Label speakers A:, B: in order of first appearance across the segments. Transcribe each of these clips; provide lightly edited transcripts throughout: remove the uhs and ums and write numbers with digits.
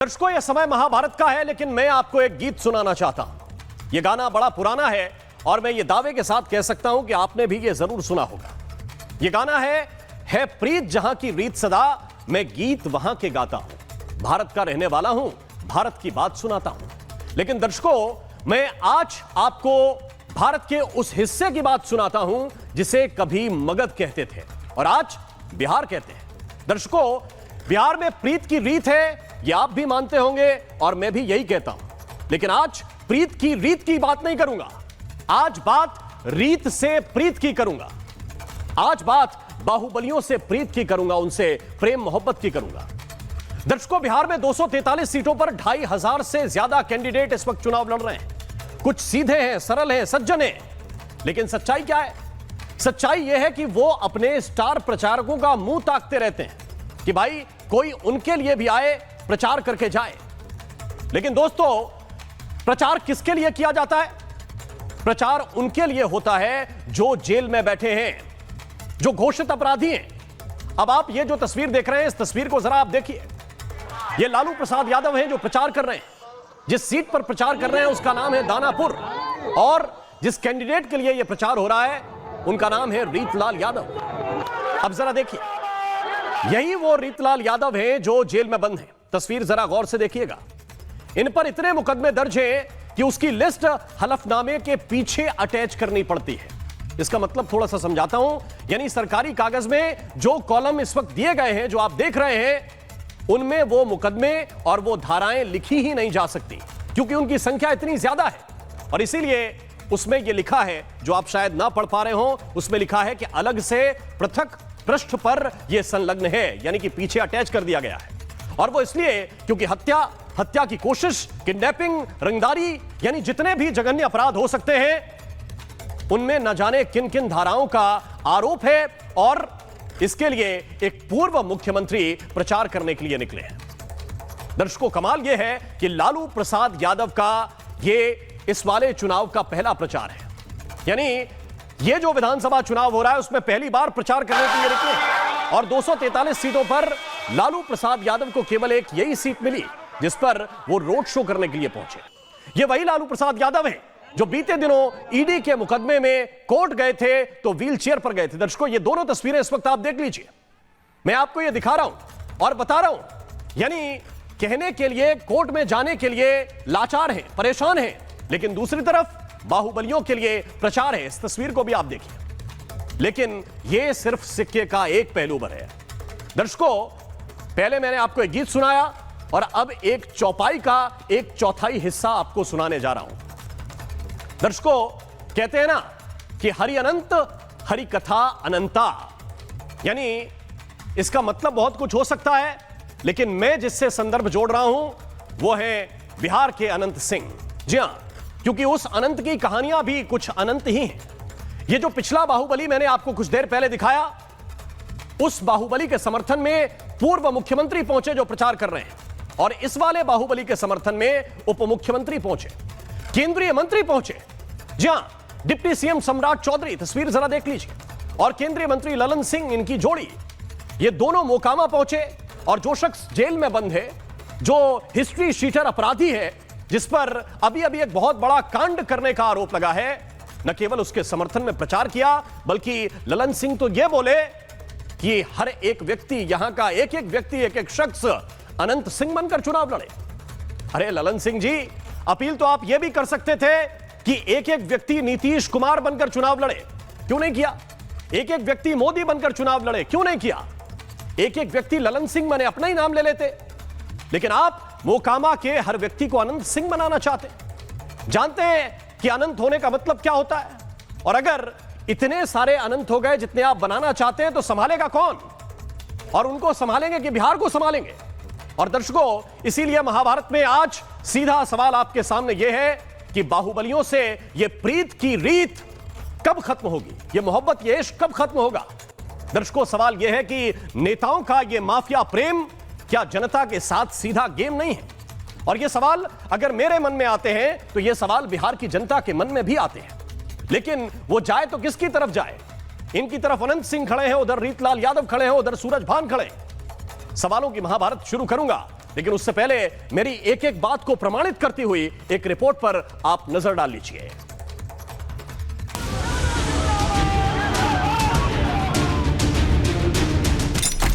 A: दर्शकों, यह समय महाभारत का है, लेकिन मैं आपको एक गीत सुनाना चाहता हूं। यह गाना बड़ा पुराना है और मैं यह दावे के साथ कह सकता हूं कि आपने भी यह जरूर सुना होगा। यह गाना है प्रीत जहां की रीत सदा, मैं गीत वहां के गाता हूं। भारत का रहने वाला हूं, भारत की बात सुनाता हूं। लेकिन दर्शकों, मैं आज आपको भारत के उस हिस्से की बात सुनाता हूं जिसे कभी मगध कहते थे और आज बिहार कहते हैं। दर्शकों, बिहार में प्रीत की रीत है, यह आप भी मानते होंगे और मैं भी यही कहता हूं। लेकिन आज प्रीत की रीत की बात नहीं करूंगा, आज बात रीत से प्रीत की करूंगा। आज बात बाहुबलियों से प्रीत की करूंगा, उनसे प्रेम मोहब्बत की करूंगा। दर्शकों, बिहार में 243 सीटों पर 2500 से ज्यादा कैंडिडेट इस वक्त चुनाव लड़ रहे हैं। कुछ सीधे हैं, सरल हैं, सज्जन हैं, लेकिन सच्चाई क्या है? सच्चाई यह है कि वो अपने स्टार प्रचारकों का मुंह ताकते रहते हैं कि भाई कोई उनके लिए भी आए, प्रचार करके जाए। लेकिन दोस्तों, प्रचार किसके लिए किया जाता है? प्रचार उनके लिए होता है जो जेल में बैठे हैं, जो घोषित अपराधी हैं। अब आप ये जो तस्वीर देख रहे हैं, इस तस्वीर को जरा आप देखिए। ये लालू प्रसाद यादव हैं जो प्रचार कर रहे हैं। जिस सीट पर प्रचार कर रहे हैं उसका नाम है दानापुर और जिस कैंडिडेट के लिए यह प्रचार हो रहा है उनका नाम है रीतलाल यादव। अब जरा देखिए, यही वो रीतलाल यादव हैं जो जेल में बंद हैं। तस्वीर जरा गौर से देखिएगा। इन पर इतने मुकदमे दर्ज हैं कि उसकी लिस्ट हलफनामे के पीछे अटैच करनी पड़ती है। इसका मतलब थोड़ा सा समझाता हूं, यानी सरकारी कागज में जो कॉलम इस वक्त दिए गए हैं, जो आप देख रहे हैं, उनमें वो मुकदमे और वो धाराएं लिखी ही नहीं जा सकती क्योंकि उनकी संख्या इतनी ज्यादा है। और इसीलिए उसमें यह लिखा है, जो आप शायद ना पढ़ पा रहे हो, उसमें लिखा है कि अलग से पृथक पृष्ठ पर यह संलग्न है, यानी कि पीछे अटैच कर दिया गया है। और वो इसलिए क्योंकि हत्या की कोशिश, किडनैपिंग, रंगदारी, यानी जितने भी जघन्य अपराध हो सकते हैं उनमें न जाने किन किन धाराओं का आरोप है। और इसके लिए एक पूर्व मुख्यमंत्री प्रचार करने के लिए निकले हैं। दर्शकों, कमाल यह है कि लालू प्रसाद यादव का यह इस वाले चुनाव का पहला प्रचार है, यानी यह जो विधानसभा चुनाव हो रहा है उसमें पहली बार प्रचार करने के लिए निकले। और 243 सीटों पर लालू प्रसाद यादव को केवल एक यही सीट मिली जिस पर वो रोड शो करने के लिए पहुंचे। ये वही लालू प्रसाद यादव हैं जो बीते दिनों ईडी के मुकदमे में कोर्ट गए थे तो व्हील चेयर पर गए थे। दर्शकों, ये दोनों तस्वीरें इस वक्त आप देख लीजिए। मैं आपको ये दिखा रहा हूं और बता रहा हूं, यानी कहने के लिए कोर्ट में जाने के लिए लाचार हैं, परेशान हैं, लेकिन दूसरी तरफ बाहुबलियों के लिए प्रचार है। इस तस्वीर को भी आप देखिए। लेकिन यह सिर्फ सिक्के का एक पहलू पर है। दर्शकों, पहले मैंने आपको एक गीत सुनाया और अब एक चौपाई का एक चौथाई हिस्सा आपको सुनाने जा रहा हूं। दर्शकों, कहते हैं ना कि हरि अनंत हरि कथा अनंता, यानी इसका मतलब बहुत कुछ हो सकता है, लेकिन मैं जिससे संदर्भ जोड़ रहा हूं वो है बिहार के अनंत सिंह। जी हां, क्योंकि उस अनंत की कहानियां भी कुछ अनंत ही हैं। ये जो पिछला बाहुबली मैंने आपको कुछ देर पहले दिखाया, उस बाहुबली के समर्थन में पूर्व मुख्यमंत्री पहुंचे जो प्रचार कर रहे हैं, और इस वाले बाहुबली के समर्थन में उप मुख्यमंत्री पहुंचे, केंद्रीय मंत्री पहुंचे। जी हां, डिप्टी सीएम सम्राट चौधरी, तस्वीर जरा देख लीजिए, और केंद्रीय मंत्री ललन सिंह, इनकी जोड़ी, ये दोनों मोकामा पहुंचे। और जो शख्स जेल में बंद है, जो हिस्ट्री शीटर अपराधी है, जिस पर अभी अभी एक बहुत बड़ा कांड करने का आरोप लगा है, न केवल उसके समर्थन में प्रचार किया, बल्कि ललन सिंह तो यह बोले कि हर एक व्यक्ति, यहां का एक एक व्यक्ति, एक एक शख्स अनंत सिंह बनकर चुनाव लड़े। अरे ललन सिंह जी, अपील तो आप यह भी कर सकते थे कि एक एक व्यक्ति नीतीश कुमार बनकर चुनाव लड़े, क्यों नहीं किया? एक एक व्यक्ति मोदी बनकर चुनाव लड़े, क्यों नहीं किया? एक एक व्यक्ति ललन सिंह बने, अपना ही नाम ले लेते। लेकिन आप मोकामा के हर व्यक्ति को अनंत सिंह बनाना चाहते। जानते हैं कि अनंत होने का मतलब क्या होता है, और अगर इतने सारे अनंत हो गए जितने आप बनाना चाहते हैं तो संभालेगा कौन? और उनको संभालेंगे कि बिहार को संभालेंगे? और दर्शकों, इसीलिए महाभारत में आज सीधा सवाल आपके सामने यह है कि बाहुबलियों से यह प्रीत की रीत कब खत्म होगी, यह मोहब्बत, यह इश्क कब खत्म होगा? दर्शकों, सवाल यह है कि नेताओं का यह माफिया प्रेम क्या जनता के साथ सीधा गेम नहीं है? और यह सवाल अगर मेरे मन में आते हैं तो यह सवाल बिहार की जनता के मन में भी आते हैं। लेकिन वो जाए तो किसकी तरफ जाए? इनकी तरफ अनंत सिंह खड़े हैं, उधर रीतलाल यादव खड़े हैं, उधर सूरज भान खड़े हैं। सवालों की महाभारत शुरू करूंगा लेकिन उससे पहले मेरी एक एक बात को प्रमाणित करती हुई एक रिपोर्ट पर आप नजर डाल लीजिए।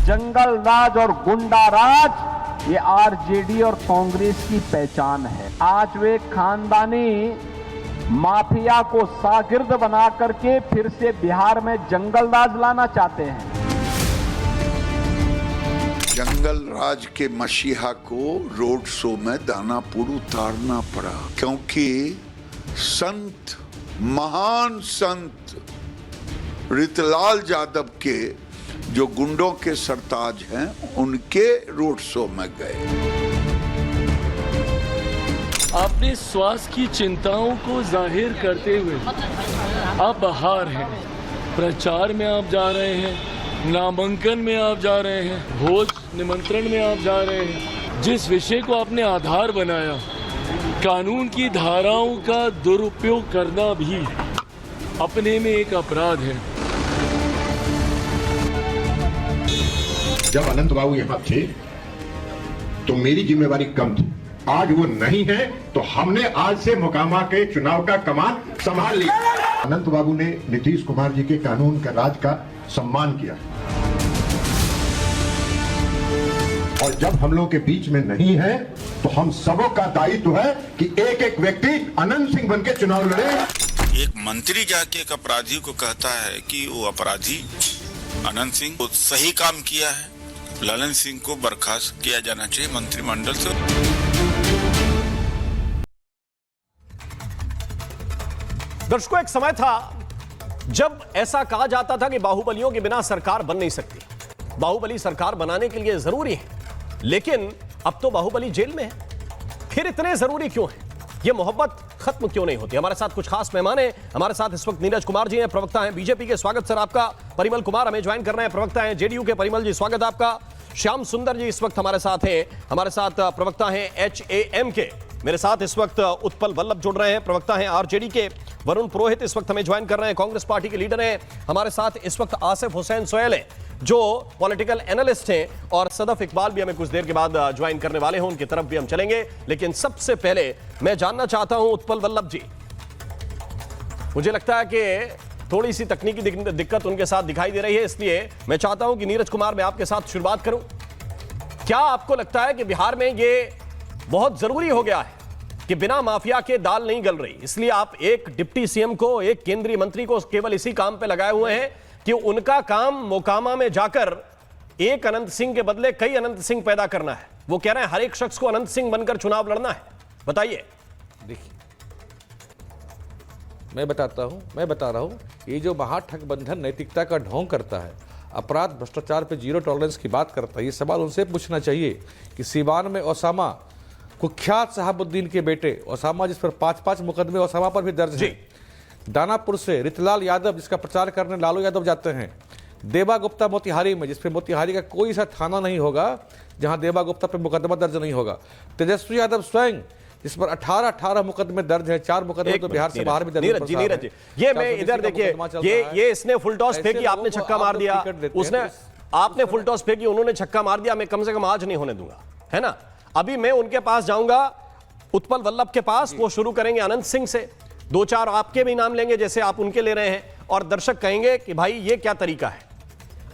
B: जंगल राज और गुंडा राज ये आरजेडी और कांग्रेस की पहचान है। आज वे खानदानी माफिया को शागिर्द बना करके फिर से बिहार में जंगल राज लाना चाहते हैं।
C: जंगल राज के मसीहा को रोड शो में दानापुर उतारना पड़ा, क्योंकि संत, महान संत रितलाल यादव के जो गुंडों के सरताज हैं उनके रोड शो में गए।
D: अपने स्वास्थ्य की चिंताओं को जाहिर करते हुए आप बाहर हैं, प्रचार में आप जा रहे हैं, नामांकन में आप जा रहे हैं, भोज निमंत्रण में आप जा रहे हैं। जिस विषय को आपने आधार बनाया, कानून की धाराओं का दुरुपयोग करना भी अपने में एक अपराध है।
E: जब अनंत बाबू यहाँ थे तो मेरी जिम्मेवारी कम थी, आज वो नहीं है तो हमने आज से मोकामा के चुनाव का कमान संभाल लिया। अनंत बाबू ने नीतीश कुमार जी के कानून का राज का सम्मान किया, और जब हम लोग के बीच में नहीं है तो हम सबों का दायित्व है कि एक एक व्यक्ति अनंत सिंह बन के चुनाव लड़े।
F: एक मंत्री जाके एक अपराधी को कहता है कि वो अपराधी अनंत सिंह को सही काम किया है, ललन सिंह को बर्खास्त किया जाना चाहिए मंत्रिमंडल से।
A: दर्शकों, एक समय था जब ऐसा कहा जाता था कि बाहुबलियों के बिना सरकार बन नहीं सकती, बाहुबली सरकार बनाने के लिए जरूरी है। लेकिन अब तो बाहुबली जेल में है, फिर इतने जरूरी क्यों है? ये मोहब्बत खत्म क्यों नहीं होती? हमारे साथ कुछ खास मेहमान हैं। हमारे साथ इस वक्त नीरज कुमार जी हैं, प्रवक्ता हैं बीजेपी के। स्वागत सर आपका। परिमल कुमार हमें ज्वाइन कर रहे हैं, प्रवक्ता हैं जेडीयू के। परिमल जी स्वागत आपका। श्याम सुंदर जी इस वक्त हमारे साथ हैं, हमारे साथ प्रवक्ता हैं HAM के। मेरे साथ इस वक्त उत्पल वल्लभ जुड़ रहे हैं, प्रवक्ता हैं आरजेडी के। वरुण पुरोहित इस वक्त हमें ज्वाइन कर रहे हैं, कांग्रेस पार्टी के लीडर हैं। हमारे साथ इस वक्त आसिफ हुसैन सोहेल है जो पॉलिटिकल एनालिस्ट हैं, और सदफ इकबाल भी हमें कुछ देर के बाद ज्वाइन करने वाले हैं, उनकी तरफ भी हम चलेंगे। लेकिन सबसे पहले मैं जानना चाहता हूं उत्पल वल्लभ जी, मुझे लगता है कि थोड़ी सी तकनीकी दिक्कत उनके साथ दिखाई दे रही है, इसलिए मैं चाहता हूं कि नीरज कुमार मैं आपके साथ शुरुआत करूं। क्या आपको लगता है कि बिहार में ये बहुत जरूरी हो गया है कि बिना माफिया के दाल नहीं गल रही, इसलिए आप एक डिप्टी सीएम को, एक केंद्रीय मंत्री को केवल इसी काम पे लगाए हुए हैं कि उनका काम मोकामा में जाकर एक अनंत सिंह के बदले कई अनंत सिंह पैदा करना है? वो कह रहे हैं हर एक शख्स को अनंत सिंह बनकर चुनाव लड़ना है। बताइए।
G: देखिए, मैं बता रहा हूं, ये जो महागठबंधन नैतिकता का ढोंग करता है, अपराध भ्रष्टाचार पे जीरो टॉलरेंस की बात करता है, ये सवाल उनसे पूछना चाहिए कि सीवान में ओसामा, कुख्यात साहबुद्दीन के बेटे ओसामा, जिस पर 5-5 मुकदमे ओसामा पर भी दर्ज है, दानापुर से रितलाल यादव जिसका प्रचार करने लालू यादव जाते हैं, देवा गुप्ता मोतिहारी में, जिसपे मोतिहारी का कोई सा थाना नहीं होगा जहां देवा गुप्ता पर मुकदमा दर्ज नहीं होगा, तेजस्वी यादव स्वयं जिस पर 18 मुकदमे दर्ज है, 4 मुकदमे तो बिहार से बाहर भी दर्ज है।
A: नीरज जी, ये मैं इधर देखिए, ये इसने फुल टॉस फेंकी, आपने छक्का मार दिया, उसने आपने फुल टॉस फेंकी, उन्होंने छक्का मार दिया। मैं कम से कम आज नहीं होने दूंगा, है ना? अभी मैं उनके पास जाऊंगा, उत्पल वल्लभ के पास, वो शुरू करेंगे अनंत सिंह से, 2-4 आपके भी नाम लेंगे जैसे आप उनके ले रहे हैं, और दर्शक कहेंगे कि भाई ये क्या तरीका है।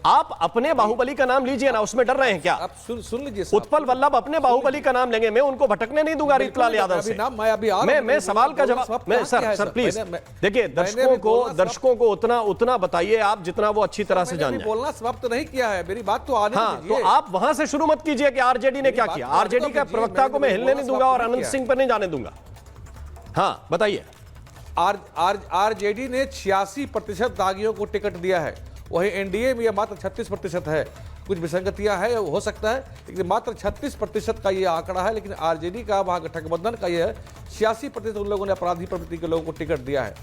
A: आप अपने बाहुबली का नाम लीजिए ना, उसमें डर रहे हैं क्या?
G: आप सुन लीजिए।
A: उत्पल वल्लभ अपने बाहुबली का नाम लेंगे, मैं उनको भटकने नहीं दूंगा रितलाल यादव से। मैं सवाल का जवाब, मैं सर प्लीज देखिए, दर्शकों को उतना बताइए आप जितना वो अच्छी तरह से जान जाए।
G: बोलना समाप्त नहीं किया है, मेरी बात तो आने
A: दीजिए। तो आप वहां से शुरू मत कीजिए कि आरजेडी ने क्या किया। आरजेडी का प्रवक्ता को मैं हिलने नहीं दूंगा और अनंत सिंह पर नहीं जाने दूंगा। हाँ बताइए।
G: आरजेडी ने 86% दागियों को टिकट दिया है, वही एनडीए में यह मात्र 36% है। कुछ विसंगतियां हैं, हो सकता है, लेकिन मात्र 36% का ये आंकड़ा है। लेकिन आरजेडी का महागठबंधन का यह 86% उन लोगों ने अपराधी प्रवृत्ति के लोगों को टिकट दिया है।